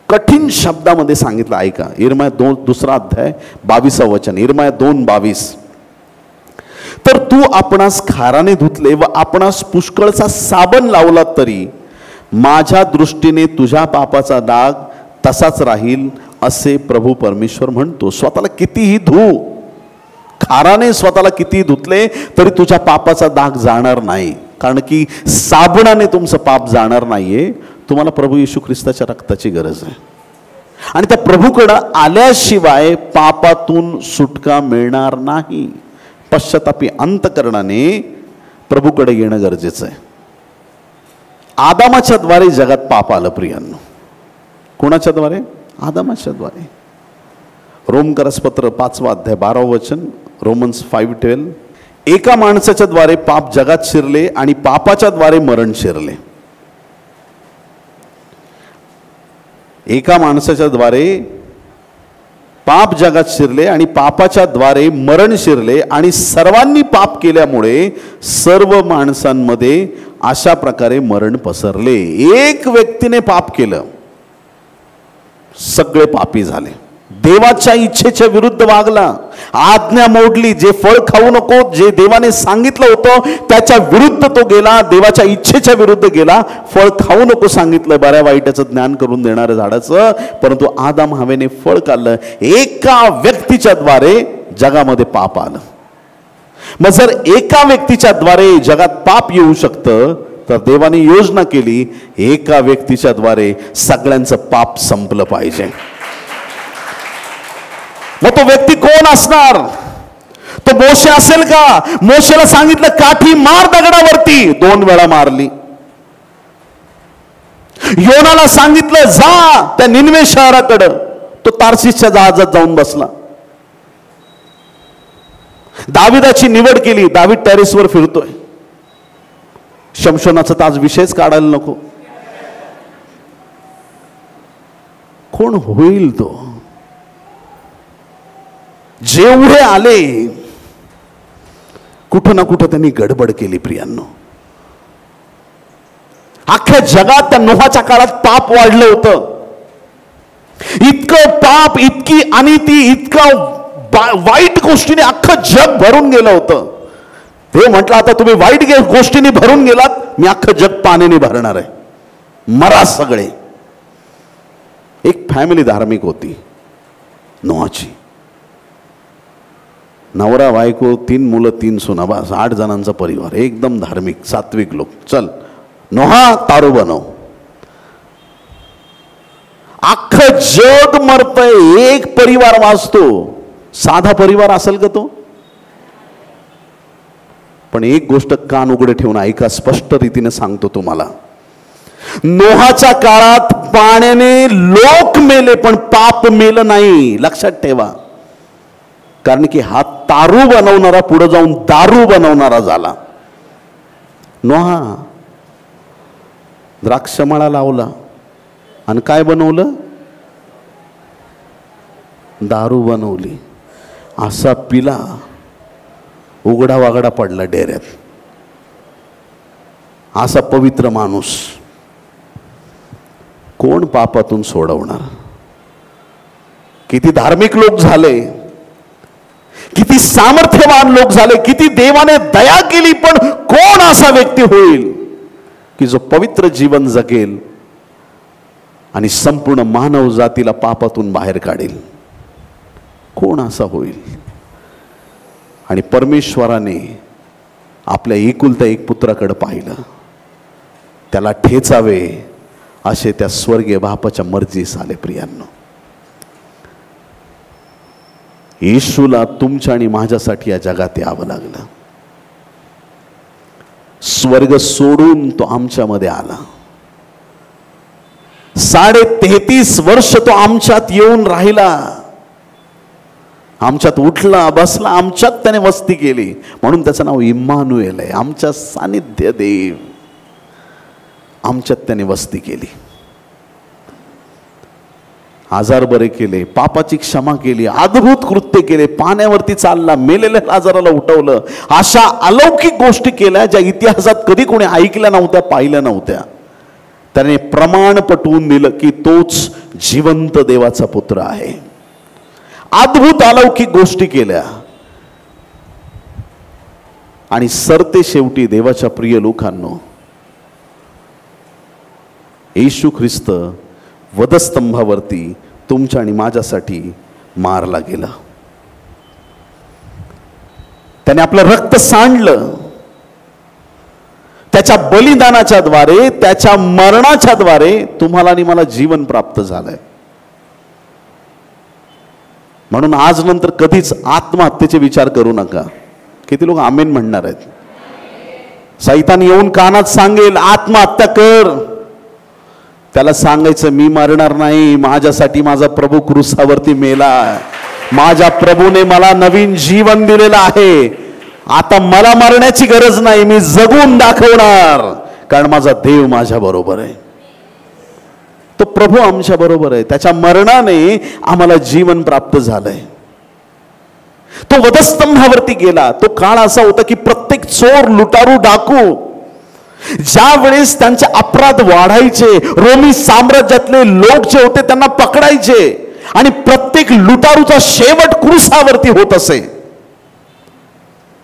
A: कठीण शब्दामध्ये सांगितलं ऐका. यिर्मया 2 अध्याय 22 वचन, यिर्मया 2:22. तर तू आपणास खाराने धुतले व आपणास पुष्कळचा साबण लावला तरी माझ्या दृष्टीने तुझ्या पापाचा डाग तसाच राहील असे प्रभू परमेश्वर म्हणतो. स्वतःला कितीही धू, खाराने स्वतःला कितीही धुतले तरी तुझ्या पापाचा डाग जाणार नाही, कारण की साबणाने तुमचं पाप जाणार नाहीये. तुम्हाला प्रभू येशू ख्रिस्ताच्या रक्ताची गरज आहे आणि त्या प्रभूकडं आल्याशिवाय पापातून सुटका मिळणार नाही. पश्चातापी अंतकरणाने प्रभूकडे येणं गरजेचं आहे. आदामाच्या द्वारे जगात पाप आलं प्रियांनो. कोणाच्या द्वारे? आदामाच्या द्वारे. रोमकरसपत्र 5 अध्याय 12 वचन, रोमन्स 5:12. एका माणसाच्या द्वारे पाप जगात शिरले आणि पापाच्या द्वारे मरण शिरले. एका माणसाच्या द्वारे पाप जगात शिरले आणि पापाच्या द्वारे मरण शिरले आणि सर्वांनी पाप केल्यामुळे सर्व माणसांमध्ये अशा प्रकारे मरण पसरले. एक व्यक्तीने पाप केलं, सगळे पापी झाले. देवाच्या इच्छेच्या विरुद्ध वागला, आज्ञा मोडली, जे फळ खाऊ नको जे देवाने सांगितलं होतं त्याच्या विरुद्ध तो गेला, देवाच्या इच्छेच्या विरुद्ध गेला. फळ खाऊ नको सांगितलं बऱ्या वाईटाचं ज्ञान करून देणाऱ्या झाडाचं, परंतु आदाम हवेने फळ खाल्लं. एका व्यक्तीच्या द्वारे जगामध्ये पाप आलं. मग जर एका व्यक्तीच्या द्वारे जगात पाप येऊ शकतं तर देवाने योजना केली, एका व्यक्तीच्या द्वारे सगळ्यांचं पाप संपलं पाहिजे. मग तो व्यक्ती कोण असणार? तो मोशे असेल का? मोशेला सांगितलं काठी मार दगडावरती, 2 वेळा मारली. योनाला सांगितलं जा त्या निनवे शहराकडं, तो तार्शीसच्या जहाजात जाऊन बसला. दाविदाची निवड केली, दावीद टेरेसवर फिरतोय. शमशोनाचा ताज विषयच काढायला नको. कोण होईल तो? जेवढे आले कुठं ना कुठं त्यांनी गडबड केली प्रियांनो. अख्ख्या जगात त्या नोहाच्या काळात पाप वाढलं होतं. इतकं पाप, इतकी अनिती, इतकं वाईट गोष्टीने अख्खं जग भरून गेलं होतं. ते म्हटलं आता तुम्ही वाईट गोष्टीने भरून गेलात, मी अख्खं जग पाण्याने भरणार आहे, मरा सगळे. एक फॅमिली धार्मिक होती नोहाची. नवरा बायको, 3 मुलं 3 सुना, बस 8 जणांचा परिवार, एकदम धार्मिक सात्विक लोक. चल नोहा तारू बनव. अख्खं जग मरतंय, एक परिवार वाचतो. साधा परिवार असेल का तो? पण एक गोष्ट कान उघडे ठेवून ऐका, स्पष्ट रीतीने सांगतो तुम्हाला. नोहाच्या काळात पाण्याने लोक मेले पण पाप मेलं नाही. लक्षात ठेवा, कारण की हा तारू बनवणारा पुढे जाऊन दारू बनवणारा झाला. नोहा द्राक्षमळा लावला आणि काय बनवलं? दारू बनवली. असा पिला, उघडा वागडा पडला डेऱ्यात. असा पवित्र माणूस कोण पापातून सोडवणार? किती धार्मिक लोक झाले, किती सामर्थ्यवान लोक झाले, किती देवाने दया केली, पण कोण असा व्यक्ती होईल की जो पवित्र जीवन जगेल आणि संपूर्ण मानव जातीला पापातून बाहेर काढेल? कोण असा होईल? आणि परमेश्वराने आपल्या एकुलत्या एक पुत्राकडे पाहिलं, त्याला ठेचावे असे त्या स्वर्गीय बापाच्या मर्जीस आले. प्रियांनो, येशूला तुमच्या आणि माझ्यासाठी या जगात यावं लागलं. स्वर्ग सोडून तो आमच्यामध्ये आला. 33.5 वर्ष तो आमच्यात येऊन राहिला, आमच्यात उठला बसला, आमच्यात त्याने वस्ती केली. म्हणून त्याचं नाव इम्मानुएल आहे, आमच्या सानिध्य देव. आमच्यात त्याने वस्ती केली, आजार बरे केले, पापाची क्षमा केली, अद्भुत कृत्य केले, पाण्यावरती चालला, मेलेल्या लाजाराला उठवलं. अशा अलौकिक गोष्टी केल्या ज्या इतिहासात कधी कोणी ऐकल्या नव्हत्या, पाहिल्या नव्हत्या. त्याने प्रमाण पटवून दिलं की तोच जिवंत देवाचा पुत्र आहे. अद्भुत अलौकिक गोष्टी केल्या आणि सरते शेवटी देवाच्या प्रिय लोकांनो, येशू ख्रिस्त वधस्तंभावरती तुमच्या आणि माझ्यासाठी मारला गेला. त्याने आपलं रक्त सांडलं. त्याच्या बलिदानाच्या द्वारे, त्याच्या मरणाच्या द्वारे तुम्हाला आणि मला जीवन प्राप्त झालंय. म्हणून आज नंतर कधीच आत्महत्येचे विचार करू नका. किती लोक आमेन म्हणणार आहेत? सैतान येऊन कानात सांगेल आत्महत्या कर, त्याला सांगायचं मी मरणार नाही, माझ्यासाठी माझा प्रभू क्रूसावरती मेला, माझ्या प्रभूने मला नवीन जीवन दिलेलं आहे, आता मला मरण्याची गरज नाही, मी जगून दाखवणार, कारण माझा देव माझ्या बरोबर आहे. तो प्रभू आमच्या बरोबर आहे. त्याच्या मरणाने आम्हाला जीवन प्राप्त झालंय. तो वधस्तंभावरती गेला. तो काळ असा होता की प्रत्येक चोर, लुटारू, डाकू ज्या वेळेस त्यांचे अपराध वाढायचे, रोमी साम्राज्यातले लोक जे होते त्यांना पकडायचे आणि प्रत्येक लुटारूचा शेवट क्रूसावरती होत असे.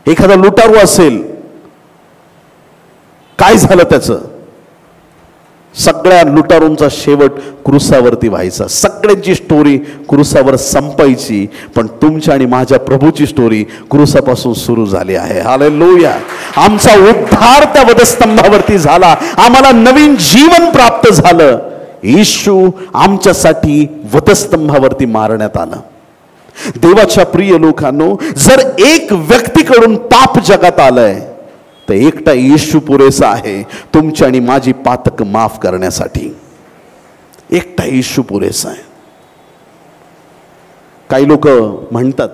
A: एखादा लुटारू असेल, काय झालं त्याचं? सगळ्या लुटारूंचा शेवट क्रूसावरती व्हायचा. सगळ्यांची स्टोरी क्रूसावर संपायची. पण तुमच्या आणि माझ्या प्रभूची स्टोरी क्रूसापासून सुरू झाली आहे. हालेलुया. आमचा उद्धार त्या वधस्तंभावरती झाला, आम्हाला नवीन जीवन प्राप्त झालं. येशू आमच्यासाठी वधस्तंभावरती मारण्यात आला. देवाच्या प्रिय लोकांनो, जर एक व्यक्तीकडून पाप जगात आलंय तर एकटा येशू पुरेसा आहे तुमची आणि माझी पातक माफ करण्यासाठी. एकटा येशू पुरेसा आहे. काही लोक म्हणतात,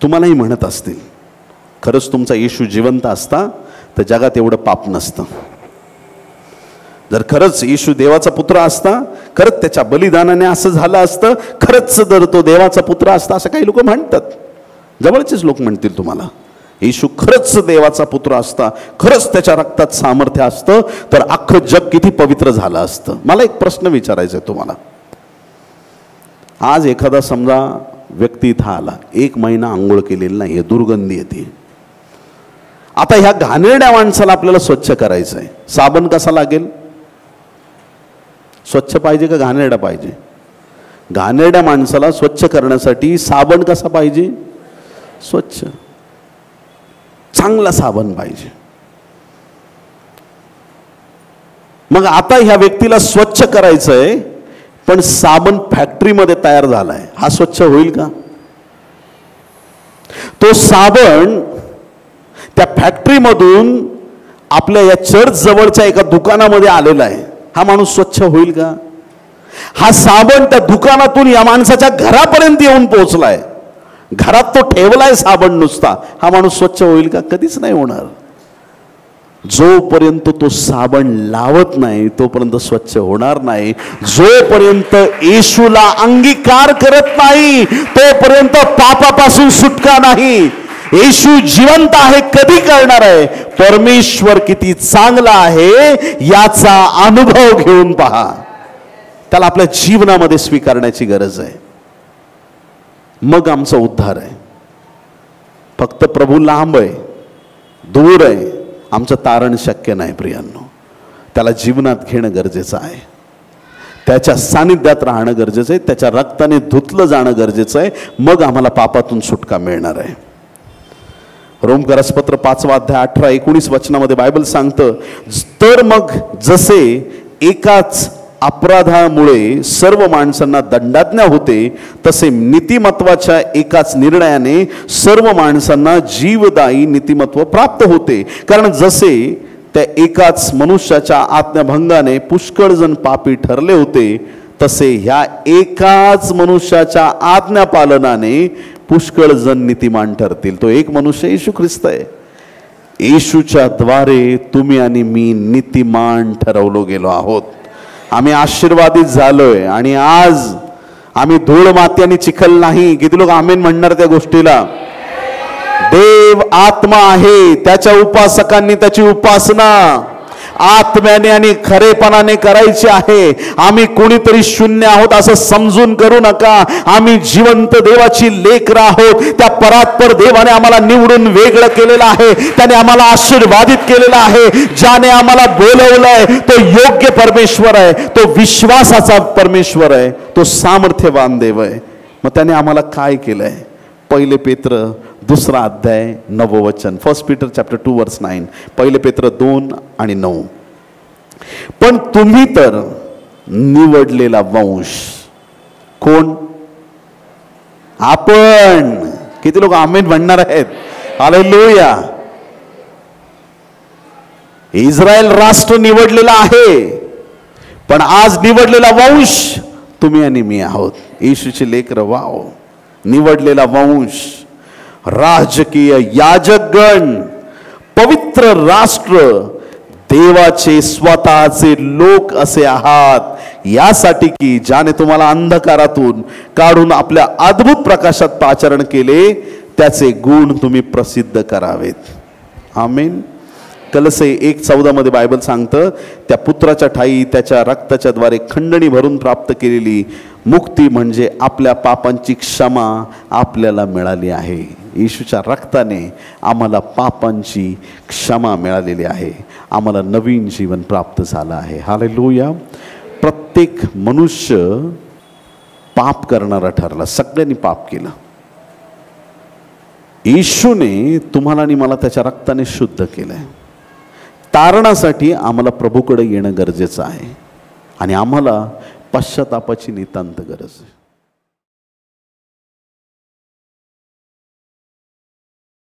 A: तुम्हालाही म्हणत असतील, खरंच तुमचा येशू जिवंत असता तर जगात एवढं पाप नसतं. जर खरंच येशू देवाचा पुत्र असता, खरंच त्याच्या बलिदानाने असं झालं असतं, खरंच जर तो देवाचा पुत्र असता, असं काही लोक म्हणतात. जवळचेच लोक म्हणतील तुम्हाला, येशू खरंच देवाचा पुत्र असता, खरंच त्याच्या रक्तात सामर्थ्य असतं तर अख्खं जग किती पवित्र झालं असतं. मला एक प्रश्न विचारायचा आहे तुम्हाला. आज एखादा समजा व्यक्ती इथं आला, 1 महिना आंघोळ केलेली नाही, दुर्गंधी येते. आता ह्या घाणेरड्या माणसाला आपल्याला स्वच्छ करायचं आहे. साबण कसा लागेल? स्वच्छ पाहिजे का घाणेरडा पाहिजे? घाणेरड्या माणसाला स्वच्छ करण्यासाठी साबण कसा पाहिजे? स्वच्छ, चांगला साबण पाहिजे. मग आता ह्या व्यक्तीला स्वच्छ करायचंय, पण साबण फॅक्टरीमध्ये तयार झालाय, हा स्वच्छ होईल का? तो साबण त्या फॅक्टरीमधून आपल्या या चर्च जवळच्या एका दुकानामध्ये आलेला आहे, हा माणूस स्वच्छ होईल का? हा साबण त्या दुकानातून या माणसाच्या घरापर्यंत येऊन पोहोचलाय, घरात तो ठेवलाय साबण नुसता, हा माणूस स्वच्छ होईल का? कधीच नाही होणार. जोपर्यंत तो साबण लावत नाही तोपर्यंत स्वच्छ होणार नाही. जोपर्यंत येशूला अंगीकार करत नाही तोपर्यंत पापापासून सुटका नाही. येशू जिवंत आहे कधी करणार आहे? परमेश्वर किती चांगला आहे याचा अनुभव घेऊन पहा. त्याला आपल्या जीवनामध्ये स्वीकारण्याची गरज आहे. मग आमचा उद्धार आहे. फक्त प्रभू लांब आहे, दूर आहे, आमचं तारण शक्य नाही प्रियांनो. त्याला जीवनात घेणं गरजेचं आहे, त्याच्या सानिध्यात राहणं गरजेचं आहे, त्याच्या रक्ताने धुतलं जाणं गरजेचं आहे. मग आम्हाला पापातून सुटका मिळणार आहे. रोमकरासपत्र 5 अध्याय 18-19 वचनामध्ये बायबल सांगतं, तर मग जसे एकाच अपराधामुळे सर्व माणसांना दंडाज्ञा होते, तसे नीतिमत्वाच्या एकाच निर्णयाने सर्व माणसांना जीवदायी नीतिमत्व प्राप्त होते. कारण जसे त्या एकाच मनुष्याच्या आज्ञाभंगाने पुष्कळ जण पापी ठरले होते, तसे ह्या एकाच मनुष्याच्या आज्ञापालनाने पुष्कळ जण नीतिमान ठरतील. तो एक मनुष्य येशू ख्रिस्त आहे. येशूच्या द्वारे तुम्ही आणि मी नीतिमान ठरवलो गेलो आहोत. आम्ही आशीर्वादित झालोय. आणि आज आम्ही धूळ माती आणि चिखल नाही. किती लोक आमेन म्हणणार त्या गोष्टीला? देव आत्मा आहे, त्याच्या उपासकांनी त्याची उपासना आत्म्याने आणि खरेपणाने करायची आहे. आम्ही कोणीतरी शून्य आहोत असं समजून करू नका. आम्ही जिवंत देवाची लेकरं आहोत. त्या परात्पर देवाने आम्हाला निवडून वेगळं केलेलं आहे. त्याने आम्हाला आशीर्वादित केलेलं आहे. ज्याने आम्हाला बोलवलंय तो योग्य परमेश्वर आहे, तो विश्वासाचा परमेश्वर आहे, तो सामर्थ्यवान देव आहे. मग त्याने आम्हाला काय केलंय? 1 पेत्र 2 अध्याय 9 वचन, 1 Peter chapter 2 verse 9. 1 पेत्र 2 आणि 9. पण तुम्ही तर निवडलेला वंश. कोण? आपण. किती लोक आमेन म्हणणार आहेत? हालेलुया. इस्रायल राष्ट्र निवडलेला आहे, पण आज निवडलेला वंश तुम्ही आणि मी आहोत. येशूची लेकरं. वाव. निवडलेला वंश, राजकीय याजकगण, पवित्र राष्ट्र, देवाचे स्वतःचे लोक असे आहात, यासाठी की ज्याने तुम्हाला अंधकारातून काढून आपल्या अद्भुत प्रकाशात पाचारण केले, त्याचे गुण तुम्ही प्रसिद्ध करावेत. आमेन. कलसे 1:14 मध्ये बायबल सांगतं, त्या पुत्राच्या ठायी त्याच्या रक्ताच्या द्वारे खंडणी भरून प्राप्त केलेली मुक्ती म्हणजे आपल्या पापांची क्षमा आपल्याला मिळाली आहे. येशूच्या रक्ताने आम्हाला पापांची क्षमा मिळालेली आहे. आम्हाला नवीन जीवन प्राप्त झालं आहे. हालेलुया. प्रत्येक मनुष्य पाप करणारा ठरला. सगळ्यांनी पाप केलं. येशूने तुम्हाला आणि मला त्याच्या रक्ताने शुद्ध केलंय. तारणासाठी आम्हाला प्रभूकडे येणं गरजेचं आहे आणि आम्हाला पश्चातापाची नितांत गरज आहे.